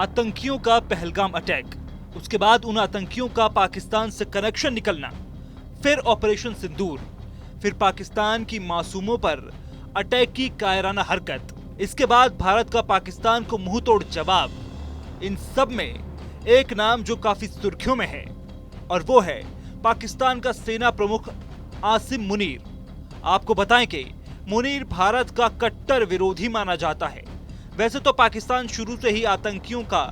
आतंकियों का पहलगाम अटैक, उसके बाद उन आतंकियों का पाकिस्तान से कनेक्शन निकलना, फिर ऑपरेशन सिंदूर, फिर पाकिस्तान की मासूमों पर अटैक की कायराना हरकत, इसके बाद भारत का पाकिस्तान को मुंहतोड़ जवाब। इन सब में एक नाम जो काफी सुर्खियों में है और वो है पाकिस्तान का सेना प्रमुख आसिम मुनीर। आपको बताएं कि मुनीर भारत का कट्टर विरोधी माना जाता है। वैसे तो पाकिस्तान शुरू से ही आतंकियों का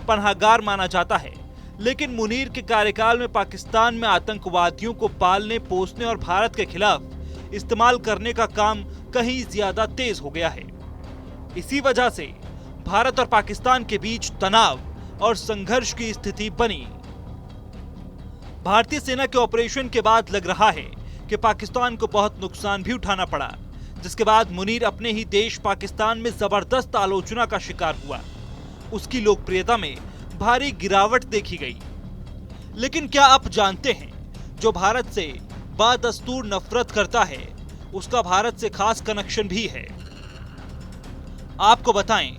पनाहगार माना जाता है, लेकिन मुनीर के कार्यकाल में पाकिस्तान में आतंकवादियों को पालने पोसने और भारत के खिलाफ इस्तेमाल करने का काम कहीं ज्यादा तेज हो गया है। इसी वजह से भारत और पाकिस्तान के बीच तनाव और संघर्ष की स्थिति बनी। भारतीय सेना के ऑपरेशन के बाद लग रहा है कि पाकिस्तान को बहुत नुकसान भी उठाना पड़ा, जिसके बाद मुनीर अपने ही देश पाकिस्तान में जबरदस्त आलोचना का शिकार हुआ। उसकी लोकप्रियता में भारी गिरावट देखी गई। लेकिन क्या आप जानते हैं, जो भारत से बदस्तूर नफरत करता है उसका भारत से खास कनेक्शन भी है। आपको बताएं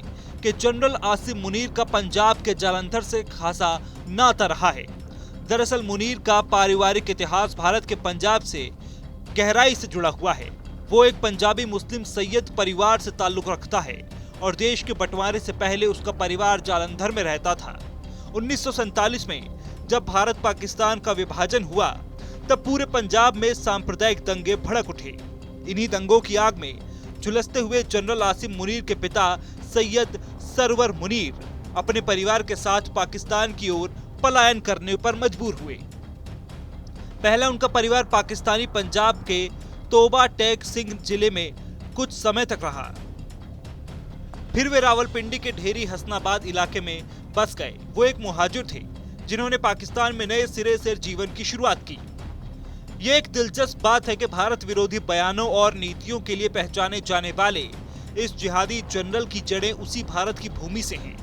कि जनरल आसिम मुनीर का पंजाब के जालंधर से खासा नाता रहा है। दरअसल मुनीर का पारिवारिक इतिहास भारत के पंजाब से गहराई से जुड़ा हुआ है। वो एक पंजाबी मुस्लिम सैयद परिवार से ताल्लुक रखता है और देश के बंटवारे से पहले उसका परिवार जालंधर में रहता था। 1947 में जब भारत पाकिस्तान का विभाजन हुआ तब पूरे पंजाब में सांप्रदायिक दंगे भड़क उठे। इन्हीं दंगों की आग में झुलसते हुए जनरल आसिम मुनीर के पिता सैयद सरवर मुनीर अपने परिवार के साथ पाकिस्तान की ओर पलायन करने पर मजबूर हुए। पहला उनका परिवार पाकिस्तानी पंजाब के तोबा टेक सिंह जिले में कुछ समय तक रहा। फिर वे रावलपिंडी के ढेरी हसनाबाद इलाके में बस गए। वो एक मुहाजिर थे जिन्होंने पाकिस्तान में नए सिरे से जीवन की शुरुआत की। ये एक दिलचस्प बात है कि भारत विरोधी बयानों और नीतियों के लिए पहचाने जाने वाले इस जिहादी जनरल की जड़ें उसी भारत की भूमि से हैं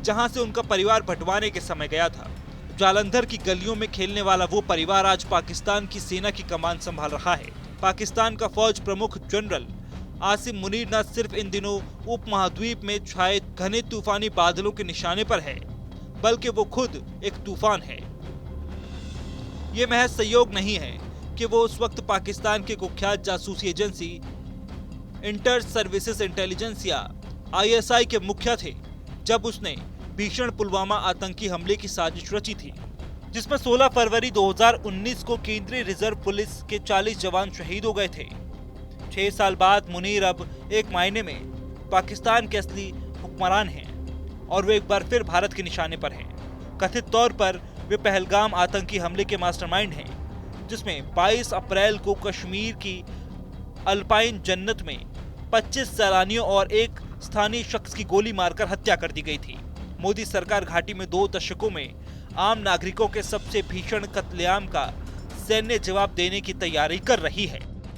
जहां से उनका परिवार बंटवारे के समय गया था। जालंधर की गलियों में खेलने वाला वो परिवार आज पाकिस्तान की सेना की कमान संभाल रहा है। पाकिस्तान का फौज प्रमुख जनरल आसिम मुनीर न सिर्फ इन दिनों उपमहाद्वीप में छाए घने तूफानी बादलों के निशाने पर है, बल्कि वो खुद एक तूफान है। ये महज संयोग नहीं है कि वो उस वक्त पाकिस्तान के कुख्यात जासूसी एजेंसी इंटर सर्विसेज इंटेलिजेंस या ISI के मुखिया थे जब उसने भीषण पुलवामा आतंकी हमले की साजिश रची थी, जिसमें 16 फरवरी 2019 को केंद्रीय रिजर्व पुलिस के 40 जवान शहीद हो गए थे। 6 साल बाद मुनीर अब एक मायने में पाकिस्तान के असली हुक्मरान हैं और वे एक बार फिर भारत के निशाने पर हैं। कथित तौर पर वे पहलगाम आतंकी हमले के मास्टरमाइंड हैं, जिसमें 22 अप्रैल को कश्मीर की अल्पाइन जन्नत में 25 सैलानियों और एक स्थानीय शख्स की गोली मारकर हत्या कर दी गई थी। मोदी सरकार घाटी में 2 दशकों में आम नागरिकों के सबसे भीषण कत्लेआम का सैन्य जवाब देने की तैयारी कर रही है।